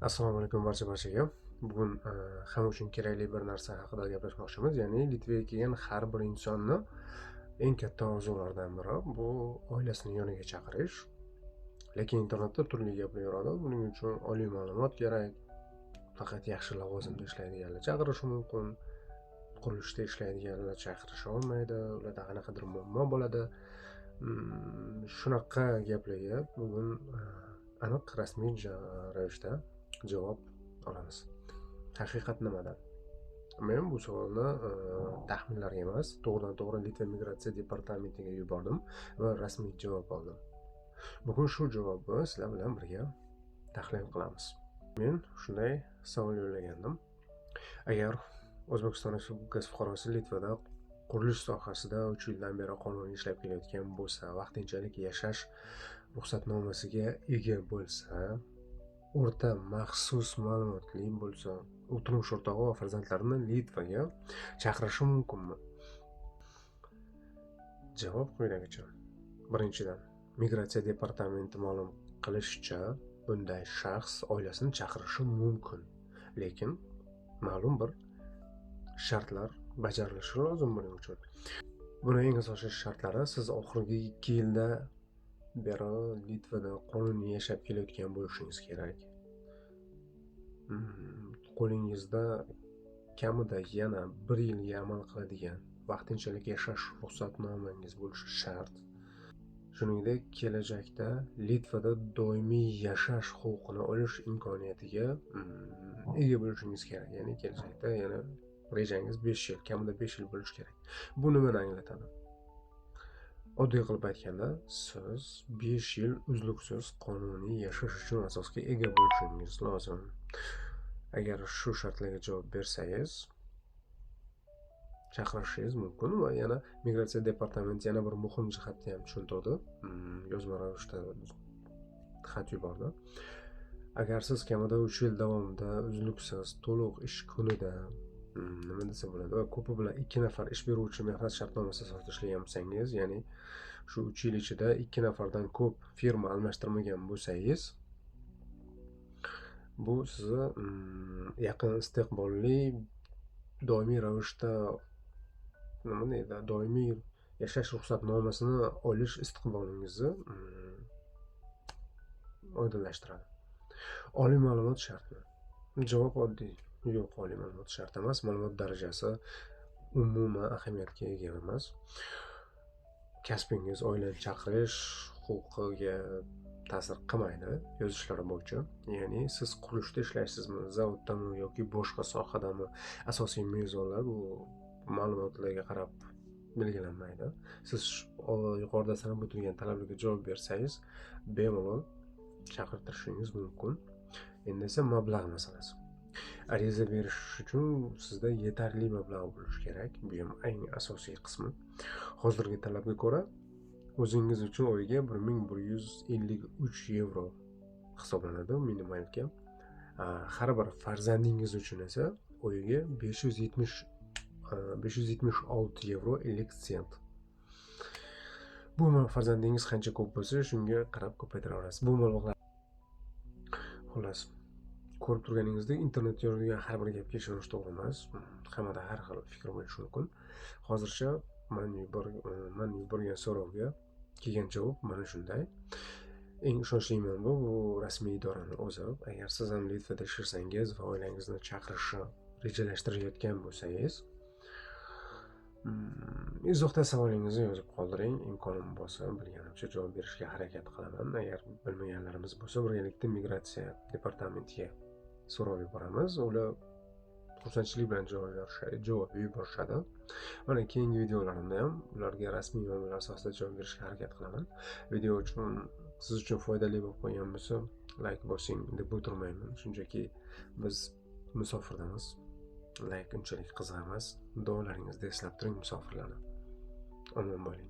Assalomu alaykum barchaga. Bugun hamma uchun kerakli bir narsa haqida gaplashmoqchimiz. Ya'ni Litvaga kelgan har bir insonni eng katta orzularidan biri bu oilasini yoniga chaqirish. Lekin internetda turli gaplar yuradi. Buning uchun oliy ma'lumot kerak. Faqat yaxshi lavozimda ishlaydiganlar chaqirishi mumkin. Qurilishda ishlaydiganlar chaqirisha olmaydi. Ularda qanaqadir muammo bo'ladi. Shunaqa gaplarga bugun aniq rasmiy ravishda javob olamiz. Haqiqat nimada? Men bu savolni taxminlarga emas, to'g'ridan-to'g'ri Litva migratsiya departamentiga yubordim va rasmiy javob oldim. Bugun shu javobni sizlar bilan birga tahlil qilamiz. Men shunday savol yo'llagandim. Agar O'zbekiston Respublikasi fuqarosi Litvada qurilish sohasida 3 yildan beri qonuniy ishlab kelayotgan bo'lsa, vaqtinchalik yashash ruxsatnomasiga ega bo'lsa, o'rta maxsus ma'lumotli bo'lsa, u turmush o'rtog'i va farzandlarini Litvaga chaqirishi mumkinmi? Javob quyidagicha. Birinchidan, migratsiya departamenti ma'lum qilishicha, bunday shaxs oilasini chaqirishi mumkin, lekin ma'lum bir shartlar bajarilishi lozim buning uchun. Buning eng asosiy shartlari, siz oxirgi 2 yilda beri Litvada qonuniy yashab kelayotgan bo'lishingiz kerak. Qo'lingizda kamida yana 1 yilga amal qiladigan vaqtinchalik yashash ruxsatnomangiz bo'lishi shart. Shuningdek, kelajakda Litvada doimiy yashash huquqini olish imkoniyatiga ega bo'lishingiz kerak. Ya'ni kelajakda yana rejangiz 5 yil, kamida 5 yil bo'lishi kerak. Bu nimani anglatadi? Oddiy qilib aytganda, siz 5 yil uzluksiz qonuniy yashash uchun asosga ega bo'lishingiz lozim. Agar shu shartlarga javob bersangiz, chaqirishingiz mumkin va yana migratsiya departamenti yana bir muhim jihatni ham tushuntirdi. Yozma ravishda xat yubordi. Agar siz kamida 3 yil davomida uzluksiz to'liq ish kunida nima desa bo'ladi va ko'pi bilan 2 nafar ish beruvchi mehnat shartnomasi asosida ishlagan bo'lsangiz, ya'ni shu 3 yil ichida 2 nafardan ko'p firma almashtirmagan bo'lsangiz, bu sizni yaqin istiqbolli doimiy ravishda doimiy yashash ruxsatnomasini olish istiqbolingizni oydinlashtiradi. Oliy ma'lumot shartmi? Javob oddiy. Yo'q, oliy ma'lumot shart emas. Ma'lumot darajasi umuman ahamiyatga ega emas. Kasbingiz oilani chaqirish huquqiga ta'sir qilmaydi yozishlari bo'yicha. Ya'ni siz qurilishda ishlaysizmi, zavodami yoki boshqa sohadami, asosiy mezonlar bu ma'lumotlarga qarab belgilanmaydi. Siz yuqorida sanab o'tilgan talablarga javob bersangiz, bemalol chaqirtirishingiz mumkin. Endi esa mablag' masalasi. Ariza berish uchun sizda yetarli mablag' bo'lishi kerak. Bu ham eng asosiy qismi. Hozirgi talabga ko'ra, o'zingiz uchun oyiga 1153 yevro hisoblanadi minimalga. Har bir farzandingiz uchun esa oyiga 576 yevro 50 sent. Bu farzandingiz qancha ko'p bo'lsa, shunga qarab ko'paytira olasiz. Bu mablag'lar xullas, ko'rib turganingizdek, internetda yozilgan har bir gapga ishonish to'g'ri emas. Hammada har xil fikr bo'lishi mumkin. Hozircha men yuborgan so'rovga kelgan javob mana shunday. Eng ishonchli manba bu rasmiy idoraning o'zi. Agar siz ham Litvada ishlarsangiz va oilangizni chaqirishni rejalashtirayotgan bo'lsangiz, izohda savolingizni yozib qoldiring. Imkonim bo'lsa, bilganimcha javob berishga harakat qilaman. Agar bilmaganlarimiz bo'lsa, birgalikda migratsiya departamentiga so'rab yuboramiz. Ular xursandchilik bilan javob yuborishadi. Mana keyingi videolarimda ham ularga rasmiy manbalar asosida javob berishga harakat qilaman. Video siz uchun foydali bo'lib qolgan bo'lsa, like bosing deb o'tirmayman. Shunchaki biz musofirdamiz. Like unchalik qiziq emas. Duolaringizda eslab turing musofirlarni. Omon bo'ling.